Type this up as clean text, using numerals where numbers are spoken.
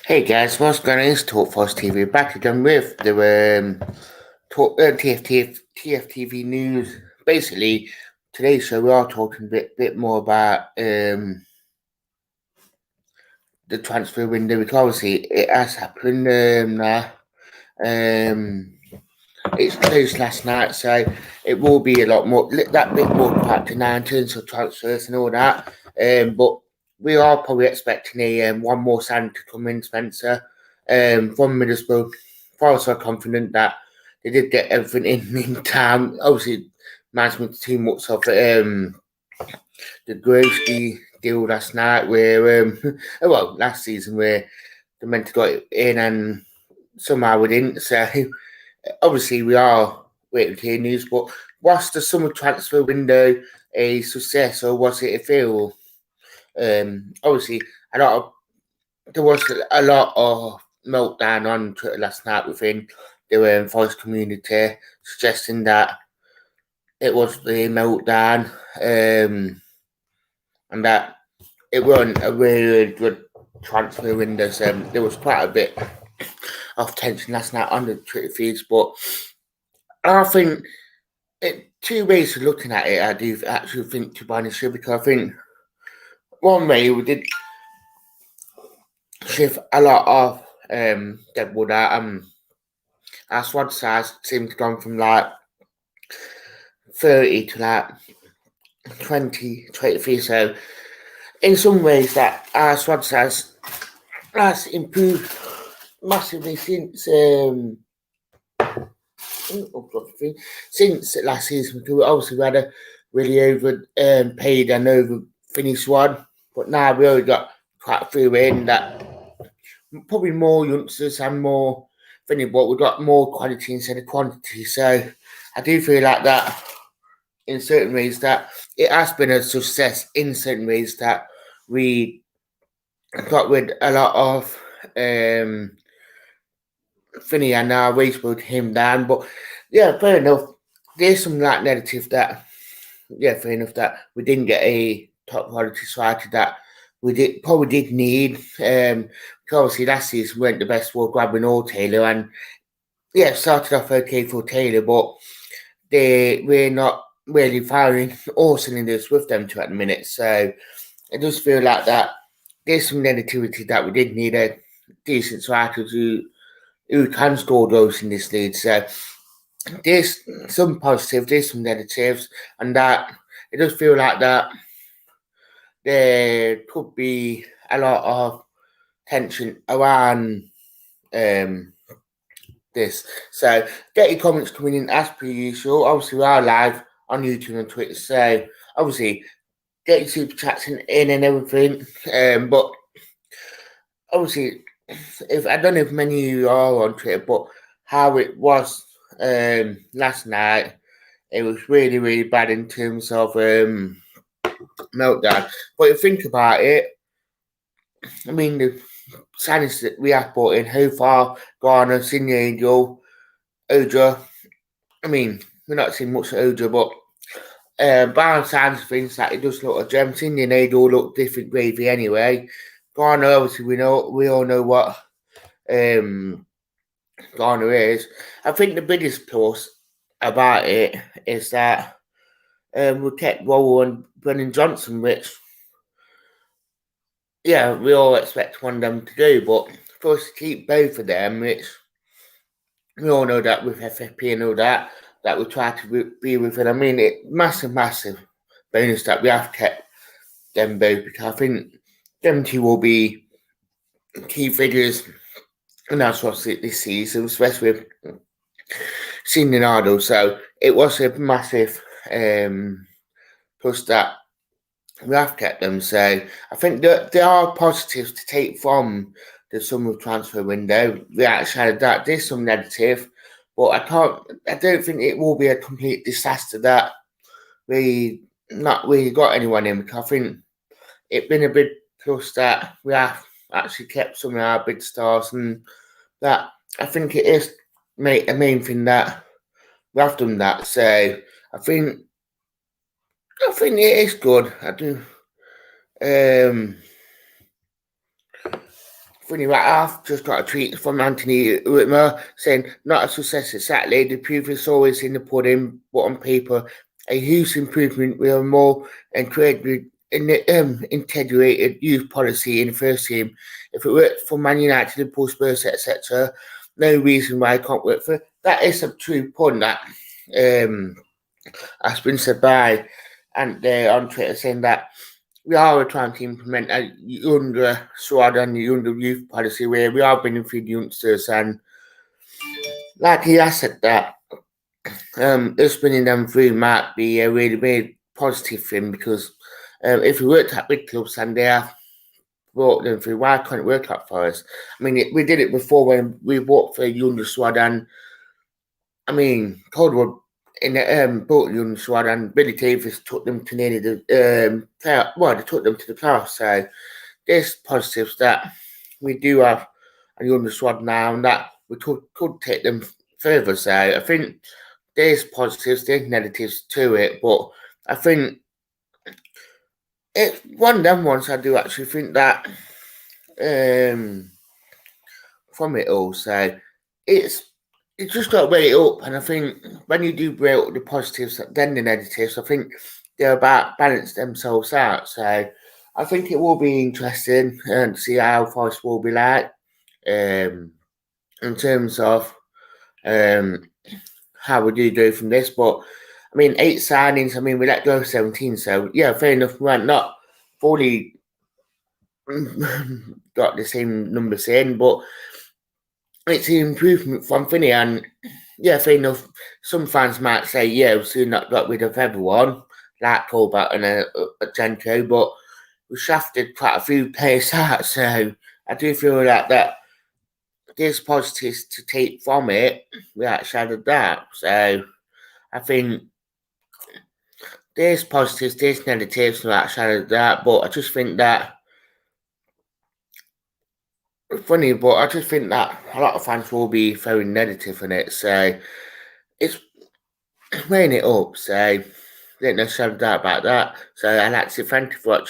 Hey guys, what's going on? It's tftv back again with the TFTV news. Basically, today's show we are talking a bit more about the transfer window, because obviously it has happened now. Um, it's closed last night, so it will be a lot more, that bit more factor now in terms of transfers and all that. But we are probably expecting one more signing to come in, Spencer, from Middlesbrough. I was so confident that they did get everything in time. Obviously, management too much of the Grossky deal last night, where last season, where they meant to got it in and somehow we didn't. So obviously we are waiting to hear news. But was the summer transfer window a success or was it a fail? Obviously, there was a lot of meltdown on Twitter last night within the Forest community, suggesting that it was the meltdown, and that it wasn't a really good transfer window. So there was quite a bit of tension last night on the Twitter feeds, but I think two ways of looking at it. I do actually think, to be honest, because I think one way we did shift a lot of deadwood out. Our squad size seemed to gone from like 30 to like 20, 23. So in some ways, that our squad size has improved massively since last season. Because obviously we had a really over paid and over finished one, but now we already got quite a few in that probably more youngsters and more funny, but we've got more quality instead of quantity. So I do feel like that in certain ways that it has been a success in certain ways that we got rid a lot of Finney and now we put him down. But yeah, fair enough. There's some like negative that fair enough that we didn't get a top quality striker that we did need. Because obviously last season weren't the best for grabbing or Taylor, and yeah, started off okay for Taylor, but we're not really firing all cylinders with them two at the minute. So it does feel like that there's some negativity that we did need a decent striker who can score goals in this league. So there's some positives, there's some negatives, and that it does feel like that there could be a lot of tension around this. So get your comments coming in as per usual. Obviously, we are live on YouTube and Twitter, so obviously get your super chats in and everything. But obviously, if I don't know if many of you are on Twitter, but how it was last night, it was really, really bad in terms of meltdown. But if you think about it, I mean, the signings that we have brought in, how far Garner, Senior Angel, Oja. I mean, we're not seeing much of Oja, but Brown signs things that it does look a gem. Senior Angel look different gravy anyway. Garner, obviously, we all know what Garner is. I think the biggest plus about it is that we kept Roll and Brennan Johnson, which yeah, we all expect one of them to do, but for us to keep both of them, which we all know that with FFP and all that we try to be with it. I mean, it massive bonus that we have kept them both, because I think them two will be key figures, and that's what's it this season, especially with Leonardo. So it was a massive plus that we have kept them. So I think that there are positives to take from the summer transfer window. We actually had that. There's some negative, but I don't think it will be a complete disaster that we not really got anyone in, because I think it's been a big plus that we have actually kept some of our big stars, and that I think it is a main thing that we have done that. So I think it is good. I do. funny right off, just got a tweet from Anthony Whitmer saying, not a success exactly, the proof is always in the pudding, but on paper, a huge improvement with a more integrated youth policy in the first team. If it worked for Man United, Liverpool, Spurs, etc., no reason why it can't work for. That is a true point that has been said by and on Twitter, saying that we are trying to implement a younger squad and younger youth policy where we are bringing through the youngsters, and like he has said that us bringing them through might be a really, really positive thing, because if we worked at big clubs and they have brought them through, why can't it work out for us? I mean, we did it before when we worked for a younger squad, and I mean, Coldwood in the Bolton squad, and Billy Davis took them to nearly the they took them to the playoffs. So there's positives that we do have a younger squad now, and that we could take them further. So I think there's positives, there's negatives to it, but I think it's one of them ones I do actually think that from it all. So it's just got to weigh it up, and I think when you do weigh up the positives then the negatives, I think they're about balance themselves out. So I think it will be interesting to see how Forest will be like in terms of how we do go from this. But I mean, 8 signings. I mean, we let go of 17, so yeah, fair enough. We might not fully got the same numbers in, but it's an improvement from Finney, and yeah, fair enough. Some fans might say, yeah, we've soon not got rid of everyone, like Colbert and a Jenko, but we shafted quite a few players out, so I do feel like that there's positives to take from it without shadow of doubt. So I think there's positives, there's negatives without shadow of doubt, but I just think that funny, but I just think that a lot of fans will be very negative in it, so it's weighing it up, so there's no shadow of doubt about that. So I'd like to say thank you for watching.